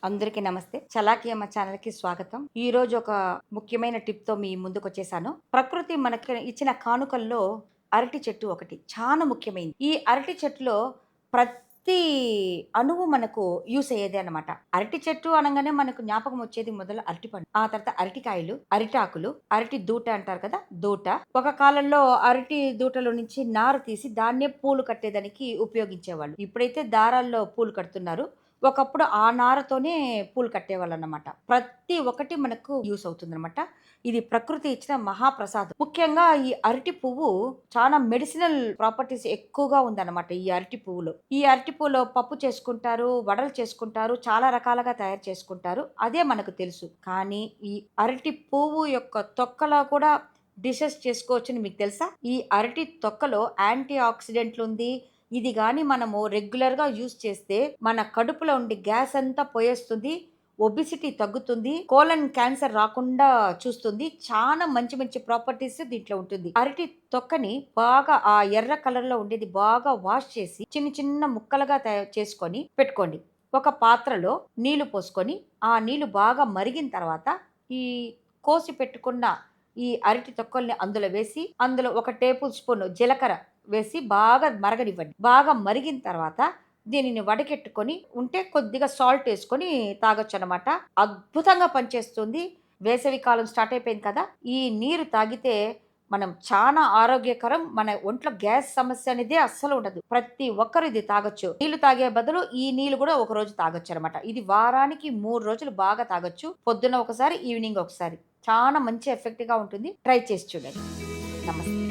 అందరికీ నమస్తే. చలాకీ అమ్మ ఛానల్‌కి స్వాగతం. ఈరోజు ఒక ముఖ్యమైన టిప్‌తో మీ ముందుకొచ్చేసాను. ప్రకృతి మనకి ఇచ్చిన కానుకల్లో అరటి చెట్టు ఒకటి. చాలా ముఖ్యమైనది. ఈ అరటి చెట్టులో ప్రతి అణువు మనకు యూజ్ అయ్యేదే అన్నమాట. అరటి చెట్టు అనంగానే మనకు జ్ఞాపకం వచ్చేది మొదలు అరటిపండు. ఆ తర్వాత అరటికాయలు, అరిటాకులు, అరటి దూట అంటారు కదా! దూట. ఒక కాలంలో అరటి దూటలో నుంచి నార తీసి దాన్నే పూలు కట్టేదానికి ఉపయోగించేవాళ్ళు. ఇప్పుడైతే దారాల్లో పూలు కడుతున్నారు. ఒకప్పుడు ఆ నారతోనే పూలు కట్టేవాళ్ళన్నమాట. ప్రతి ఒక్కటి మనకు యూజ్ అవుతుందనమాట. ఇది ప్రకృతి ఇచ్చిన మహాప్రసాదం. ముఖ్యంగా ఈ అరటి పువ్వు చాలా మెడిసినల్ ప్రాపర్టీస్ ఎక్కువగా ఉందన్నమాట ఈ అరటి పువ్వులో. ఈ అరటి పువ్వులో పప్పు చేసుకుంటారు, వడలు చేసుకుంటారు, చాలా రకాలుగా తయారు చేసుకుంటారు. అదే మనకు తెలుసు. కానీ ఈ అరటి పువ్వు యొక్క తొక్కలో కూడా డిషెస్ చేసుకోవచ్చని మీకు తెలుసా? ఈ అరటి తొక్కలో యాంటీ ఆక్సిడెంట్లుంది. ఇది గాని మనము రెగ్యులర్‌గా యూజ్ చేస్తే మన కడుపులో ఉండే గ్యాస్ అంతా పోయేస్తుంది. ఒబెసిటీ తగ్గుతుంది. కోలన్ క్యాన్సర్ రాకుండా చూస్తుంది. చాలా మంచి మంచి ప్రాపర్టీస్ దీంట్లో ఉంటుంది. అరటి తొక్కని బాగా ఆ ఎర్ర కలర్‌లో ఉండేది బాగా వాష్ చేసి చిన్న చిన్న ముక్కలుగా తయారు చేసుకొని పెట్టుకోండి. ఒక పాత్రలో నీళ్లు పోసుకొని, ఆ నీళ్లు బాగా మరిగిన తర్వాత ఈ కోసి పెట్టుకున్న ఈ అరటి తొక్కల్ని అందులో వేసి, అందులో ఒక టేబుల్ స్పూన్ జీలకర్ర వేసి బాగా మరగనివ్వండి. బాగా మరిగిన తర్వాత దీనిని వడకెట్టుకొని ఉంటే కొద్దిగా సాల్ట్ ఏసుకొని తాగొచ్చనమాట. అద్భుతంగా పనిచేస్తుంది. వేసవి కాలం స్టార్ట్ అయిపోయింది కదా! ఈ నీరు తాగితే మనం చానా ఆరోగ్యకరం. మన ఒంట్లో గ్యాస్ సమస్య అనేదే అస్సలు ఉండదు. ప్రతి ఒక్కరు ఇది తాగొచ్చు. నీళ్లు తాగే బదులు ఈ నీళ్లు గూడా ఒక రోజు తాగొచ్చనమాట. ఇది వారానికి 3 రోజులు బాగా తాగొచ్చు. పొద్దున్న ఒకసారి, ఈవినింగ్ ఒకసారి. చానా మంచి ఎఫెక్ట్‌గా ఉంటుంది. ట్రై చేసి చూడండి. నమస్తే.